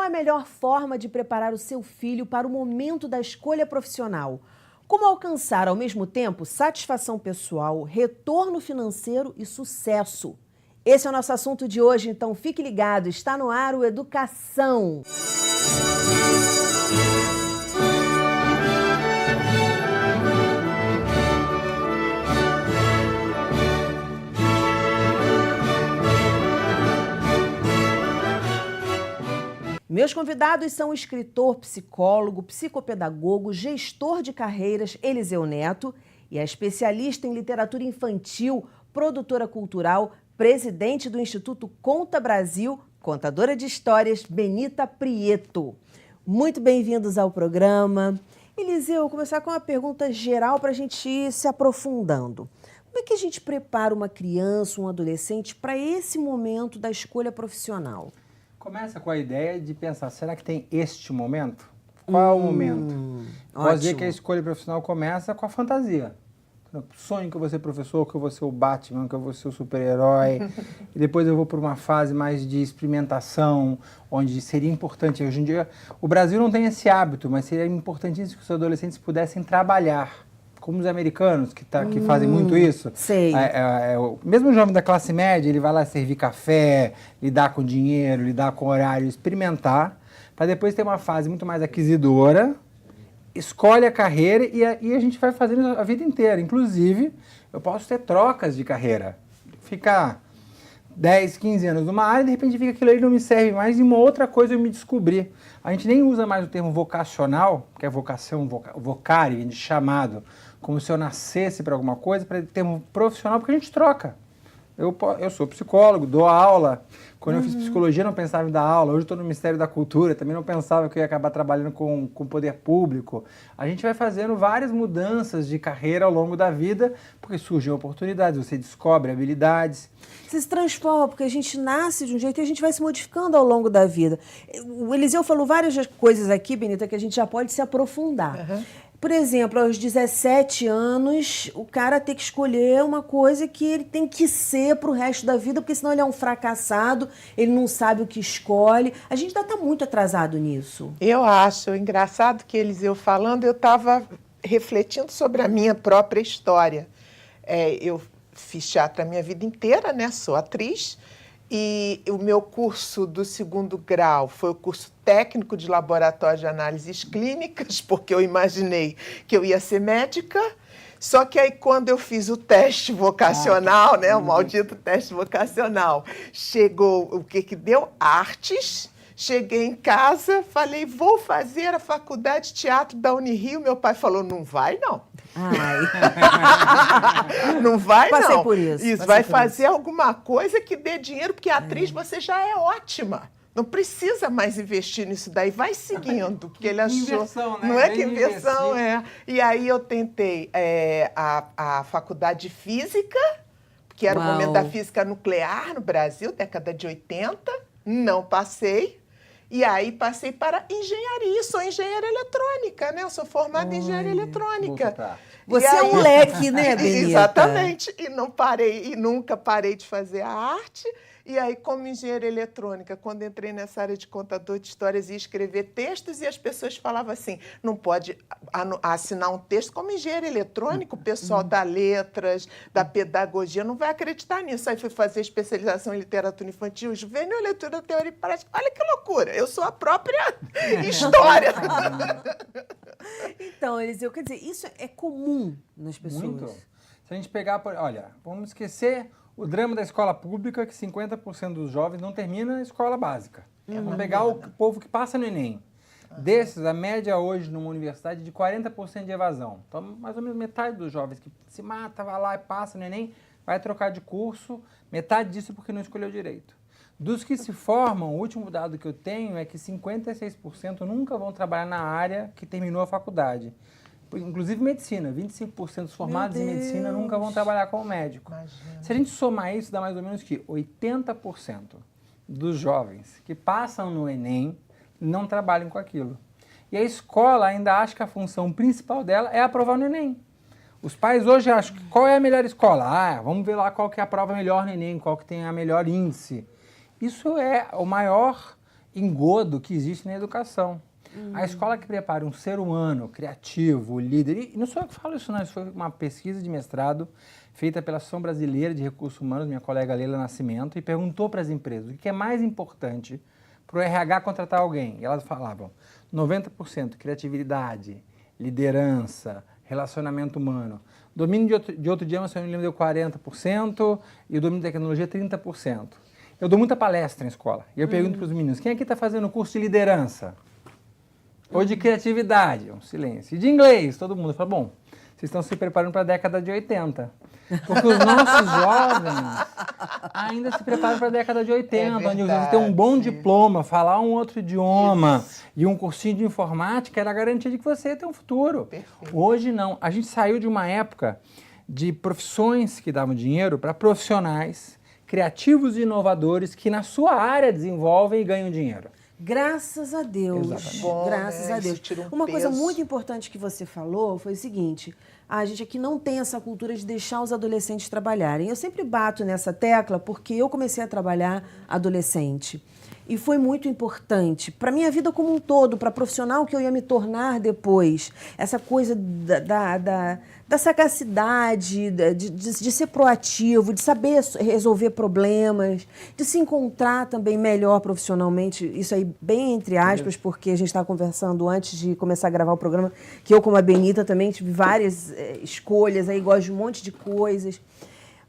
a melhor forma de preparar o seu filho para o momento da escolha profissional? Como alcançar, ao mesmo tempo, satisfação pessoal, retorno financeiro e sucesso? Esse é o nosso assunto de hoje, então fique ligado, está no ar o Educação. Meus convidados são o escritor, psicólogo, psicopedagogo, gestor de carreiras Eliseu Neto e a especialista em literatura infantil, produtora cultural, presidente do Instituto Conta Brasil, contadora de histórias, Benita Prieto. Muito bem-vindos ao programa. Eliseu, eu vou começar com uma pergunta geral para a gente ir se aprofundando. Como é que a gente prepara uma criança, um adolescente para esse momento da escolha profissional? Começa com a ideia de pensar, será que tem este momento? Qual é o momento? Pode dizer que a escolha profissional começa com a fantasia. Sonho que eu vou ser professor, que eu vou ser o Batman, que eu vou ser o super-herói. E depois eu vou para uma fase mais de experimentação, onde seria importante. Hoje em dia, o Brasil não tem esse hábito, mas seria importantíssimo que os adolescentes pudessem trabalhar. Como os americanos, que fazem muito isso. Sei. Mesmo o jovem da classe média, ele vai lá servir café, lidar com dinheiro, lidar com horário, experimentar, para depois ter uma fase muito mais aquisitora, escolhe a carreira e a gente vai fazendo a vida inteira. Inclusive, eu posso ter trocas de carreira. Ficar 10, 15 anos numa área, de repente fica aquilo aí não me serve mais e uma outra coisa eu me descobri. A gente nem usa mais o termo vocacional, que é vocação, vocare, de chamado, como se eu nascesse para alguma coisa, para termo profissional, porque a gente troca. Eu sou psicólogo, dou aula. Quando eu fiz psicologia, não pensava em dar aula. Hoje estou no Ministério da Cultura, também não pensava que eu ia acabar trabalhando com o poder público. A gente vai fazendo várias mudanças de carreira ao longo da vida, porque surgem oportunidades, você descobre habilidades. Você se transforma, porque a gente nasce de um jeito e a gente vai se modificando ao longo da vida. O Eliseu falou várias coisas aqui, Benita, que a gente já pode se aprofundar. Por exemplo, aos 17 anos, o cara tem que escolher uma coisa que ele tem que ser para o resto da vida, porque senão ele é um fracassado, ele não sabe o que escolhe. A gente ainda está muito atrasado nisso. Eu acho engraçado que Eliseu falando, eu estava refletindo sobre a minha própria história. Eu fiz teatro a minha vida inteira, né? Sou atriz. E o meu curso do 2º grau foi o curso técnico de laboratório de análises clínicas, porque eu imaginei que eu ia ser médica. Só que aí, quando eu fiz o teste vocacional, né, o maldito teste vocacional, chegou o que deu? Artes. Cheguei em casa, falei, vou fazer a faculdade de teatro da Unirio. Meu pai falou, não vai, não. Ai. Não vai, Passei não. por isso. Isso, vai fazer alguma coisa que dê dinheiro, porque atriz você já é ótima. Não precisa mais investir nisso daí, vai seguindo, porque ele achou... Inversão, né? Não é que inversão, é. E aí eu tentei a faculdade de física, que era o momento da física nuclear no Brasil, década de 80, não passei. E aí passei para engenharia, sou engenheira eletrônica, né? Eu sou formada em engenharia eletrônica. Você é um leque, né, Benita? Exatamente. E não parei, e nunca parei de fazer a arte. E aí, como engenheira eletrônica, quando entrei nessa área de contador de histórias, ia escrever textos e as pessoas falavam assim, não pode assinar um texto como engenheiro eletrônico, o pessoal da letras, da pedagogia, não vai acreditar nisso. Aí fui fazer especialização em literatura infantil, juvenil, leitura, teoria e prática. Olha que loucura, eu sou a própria história. Então, Eliseu, quer dizer, isso é comum nas pessoas? Muito. Se a gente pegar, olha, vamos esquecer o drama da escola pública, que 50% dos jovens não termina a escola básica. Vamos pegar o povo que passa no Enem. Desses, a média hoje numa universidade é de 40% de evasão. Então, mais ou menos metade dos jovens que se mata, vai lá e passa no Enem, vai trocar de curso, metade disso porque não escolheu direito. Dos que se formam, o último dado que eu tenho é que 56% nunca vão trabalhar na área que terminou a faculdade. Inclusive medicina, 25% dos formados em medicina nunca vão trabalhar como médico. Imagina. Se a gente somar isso, dá mais ou menos que 80% dos jovens que passam no Enem não trabalham com aquilo. E a escola ainda acha que a função principal dela é aprovar no Enem. Os pais hoje acham que qual é a melhor escola? Vamos ver lá qual que é a prova melhor no Enem, qual que tem a melhor índice. Isso é o maior engodo que existe na educação. A escola que prepara um ser humano criativo, líder, e não sou eu que falo isso não, isso foi uma pesquisa de mestrado feita pela Associação Brasileira de Recursos Humanos, minha colega Leila Nascimento, e perguntou para as empresas o que é mais importante para o RH contratar alguém. E elas falavam 90% criatividade, liderança, relacionamento humano. Domínio de outro idioma, se eu não me lembro, deu 40% e o domínio de tecnologia 30%. Eu dou muita palestra em escola e eu pergunto para os meninos, quem aqui está fazendo o curso de liderança? Ou de criatividade? Um silêncio. E de inglês? Todo mundo fala, bom, vocês estão se preparando para a década de 80. Porque os nossos jovens ainda se preparam para a década de 80, onde você ter um bom diploma, falar um outro idioma e um cursinho de informática era a garantia de que você ia ter um futuro. Perfeito. Hoje não. A gente saiu de uma época de profissões que davam dinheiro para profissionais criativos e inovadores que na sua área desenvolvem e ganham dinheiro. Graças a Deus. Exatamente. Bom, Graças né? a Deus. Isso tira um Uma coisa peso. muito importante que você falou foi o seguinte: a gente aqui não tem essa cultura de deixar os adolescentes trabalharem. Eu sempre bato nessa tecla porque eu comecei a trabalhar adolescente. E foi muito importante para a minha vida como um todo, para profissional que eu ia me tornar depois. Essa coisa da sagacidade, de ser proativo, de saber resolver problemas, de se encontrar também melhor profissionalmente. Isso aí, bem entre aspas, porque a gente estava conversando antes de começar a gravar o programa, que eu, como a Benita, também tive várias escolhas, aí gosto de um monte de coisas.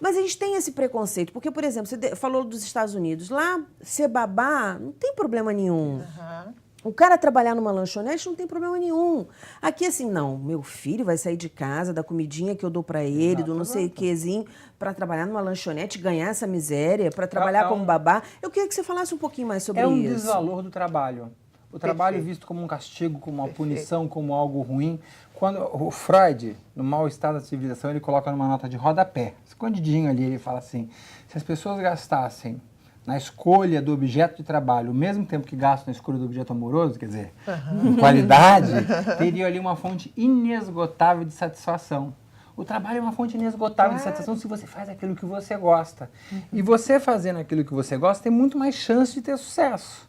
Mas a gente tem esse preconceito, porque, por exemplo, você falou dos Estados Unidos. Lá, ser babá não tem problema nenhum. Uhum. O cara trabalhar numa lanchonete não tem problema nenhum. Aqui, assim, não, meu filho vai sair de casa, da comidinha que eu dou pra ele, do não sei o quezinho, pra trabalhar numa lanchonete, ganhar essa miséria, pra trabalhar como babá. Eu queria que você falasse um pouquinho mais sobre isso. É um desvalor do trabalho. O trabalho visto como um castigo, como uma punição, como algo ruim. Quando o Freud, no Mal-Estar da Civilização, ele coloca numa nota de rodapé, escondidinho ali, ele fala assim, se as pessoas gastassem na escolha do objeto de trabalho o mesmo tempo que gastam na escolha do objeto amoroso, quer dizer, em qualidade, teria ali uma fonte inesgotável de satisfação. O trabalho é uma fonte inesgotável de satisfação se você faz aquilo que você gosta. E você fazendo aquilo que você gosta tem muito mais chance de ter sucesso.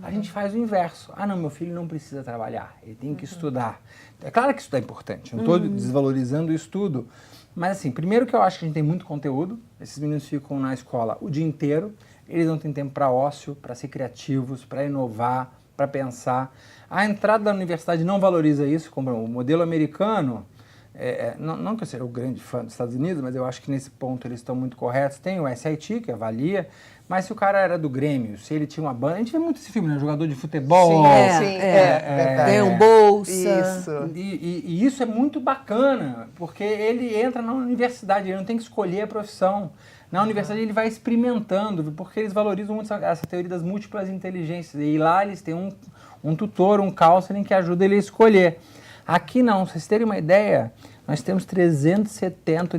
A gente faz o inverso. Ah, não, meu filho não precisa trabalhar, ele tem que estudar. É claro que isso é importante, não estou desvalorizando o estudo. Mas assim, primeiro que eu acho que a gente tem muito conteúdo, esses meninos ficam na escola o dia inteiro, eles não têm tempo para ócio, para ser criativos, para inovar, para pensar. A entrada da universidade não valoriza isso, como o modelo americano. Não que eu seja o grande fã dos Estados Unidos, mas eu acho que nesse ponto eles estão muito corretos. Tem o SAT, que avalia, mas se o cara era do Grêmio, se ele tinha uma banda... A gente vê muito esse filme, né? Jogador de futebol. Verdade. Ganham bolsa. Isso. E isso é muito bacana, porque ele entra na universidade, ele não tem que escolher a profissão. Na universidade ele vai experimentando, porque eles valorizam muito essa teoria das múltiplas inteligências. E lá eles têm um tutor, um counseling que ajuda ele a escolher. Aqui não, pra vocês terem uma ideia, nós temos 370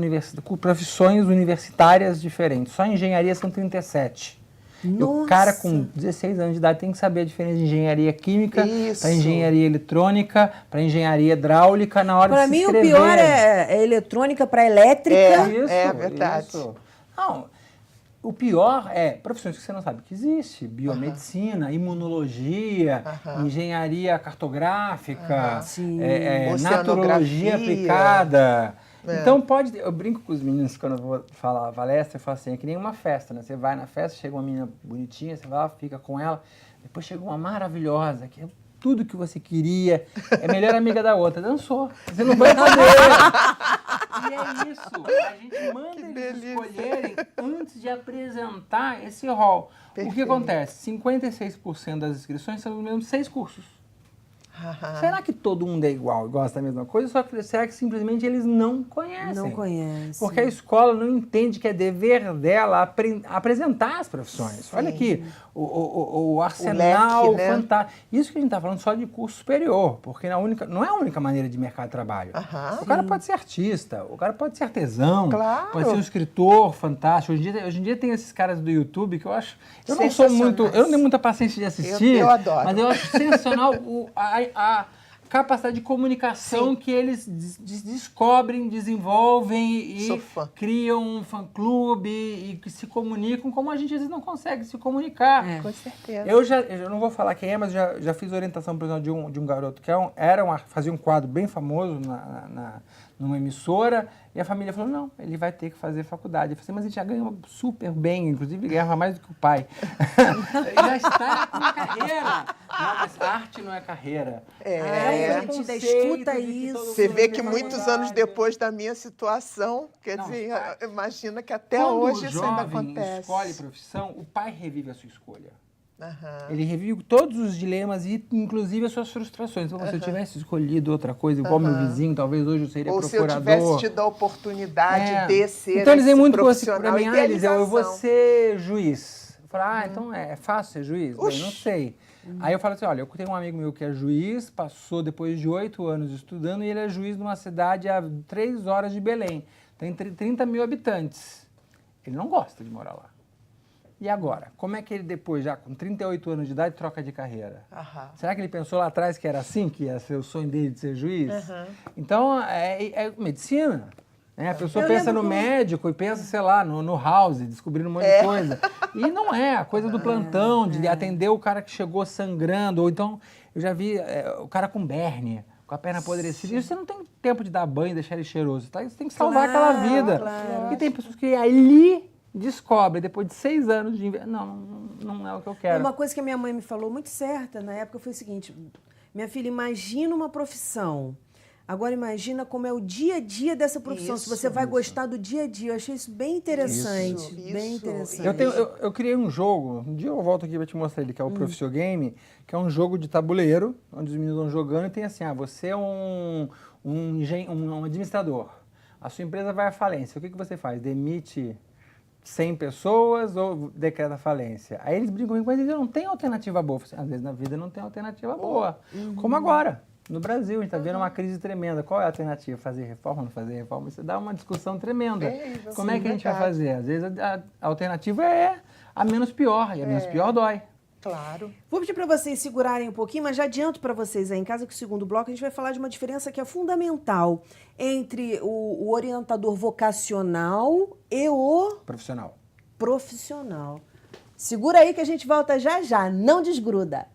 profissões universitárias diferentes. Só engenharia são 37. E o cara com 16 anos de idade tem que saber a diferença de engenharia química para engenharia eletrônica, para engenharia hidráulica na hora de se inscrever. Para mim, o pior é eletrônica para elétrica. É verdade. Isso. Não, o pior é profissões que você não sabe que existe. Biomedicina, imunologia, engenharia cartográfica, naturologia aplicada. Então eu brinco com os meninos quando eu vou falar palestra, eu falo assim, é que nem uma festa, né? Você vai na festa, chega uma menina bonitinha, você vai lá, fica com ela, depois chega uma maravilhosa, que é tudo que você queria, é melhor amiga da outra, dançou. Você não vai poder. E é isso, a gente manda eles escolherem antes de apresentar esse rol. Perfeito. O que acontece? 56% das inscrições são os mesmos 6 cursos. Será que todo mundo é igual e gosta da mesma coisa? Só que será que simplesmente eles não conhecem? Não conhecem. Porque a escola não entende que é dever dela apresentar as profissões. Sim. Olha aqui, o arsenal leque, né? fantástico. Isso que a gente está falando só de curso superior, porque não é a única maneira de mercado de trabalho. O cara pode ser artista, o cara pode ser artesão, pode ser um escritor fantástico. Hoje em dia tem esses caras do YouTube que eu acho... Eu não tenho muita paciência de assistir, eu adoro. mas eu acho sensacional capacidade de comunicação que eles descobrem, desenvolvem e criam um fã-clube e que se comunicam como a gente às vezes não consegue se comunicar. Com certeza. Eu não vou falar quem é, mas já fiz orientação, por exemplo, de um garoto que fazia um quadro bem famoso numa emissora, e a família falou, não, ele vai ter que fazer faculdade. Eu falei, mas ele já ganhou super bem, inclusive ele ganhava mais do que o pai. Ele já está com carreira. Não, mas arte não é carreira. A gente ainda escuta isso. Você vê que muitos anos depois da minha situação, quer dizer, imagina que até hoje isso ainda acontece. Quando o jovem escolhe profissão, o pai revive a sua escolha. Uhum. Ele revive todos os dilemas e, inclusive, as suas frustrações. Então, se eu tivesse escolhido outra coisa, igual meu vizinho, talvez hoje eu seria procurador. Ou se eu tivesse tido a oportunidade de ser então, eles dizem muito profissional, para mim, eu vou ser juiz. Eu falo, então é fácil ser juiz? Bem, não sei. Aí eu falo assim, olha, eu tenho um amigo meu que é juiz, passou depois de 8 anos estudando, e ele é juiz numa cidade a 3 horas de Belém. Tem 30 mil habitantes. Ele não gosta de morar lá. E agora? Como é que ele depois, já com 38 anos de idade, troca de carreira? Será que ele pensou lá atrás que era assim, que ia ser o sonho dele de ser juiz? Então, é medicina. Né? A pessoa pensa no médico e pensa, sei lá, no House, descobrindo um monte de coisa. E não é, a coisa do plantão, de atender o cara que chegou sangrando, ou então, eu já vi o cara com berne, com a perna apodrecida, e você não tem tempo de dar banho e deixar ele cheiroso, tá? Você tem que salvar aquela vida. E tem pessoas que ali descobre, depois de 6 anos de não é o que eu quero. Uma coisa que a minha mãe me falou muito certa na época foi o seguinte, minha filha, imagina uma profissão, agora imagina como é o dia a dia dessa profissão, se você vai gostar do dia a dia. Eu achei isso bem interessante, bem interessante. Eu criei um jogo, um dia eu volto aqui para te mostrar ele, que é o Proficiogame, que é um jogo de tabuleiro, onde os meninos vão jogando e tem assim, você é um administrador, a sua empresa vai à falência, o que você faz? Demite 100 pessoas ou decreta falência? Aí eles brincam comigo, mas eu não tenho alternativa boa. Às vezes na vida não tem alternativa boa. Como agora, no Brasil, a gente está vendo uma crise tremenda. Qual é a alternativa? Fazer reforma, não fazer reforma? Isso dá uma discussão tremenda. Como é que a gente vai fazer? Às vezes a alternativa é a menos pior, e a menos pior dói. Claro. Vou pedir para vocês segurarem um pouquinho, mas já adianto para vocês aí em casa que o segundo bloco a gente vai falar de uma diferença que é fundamental entre o orientador vocacional e o profissional. Segura aí que a gente volta já já, não desgruda.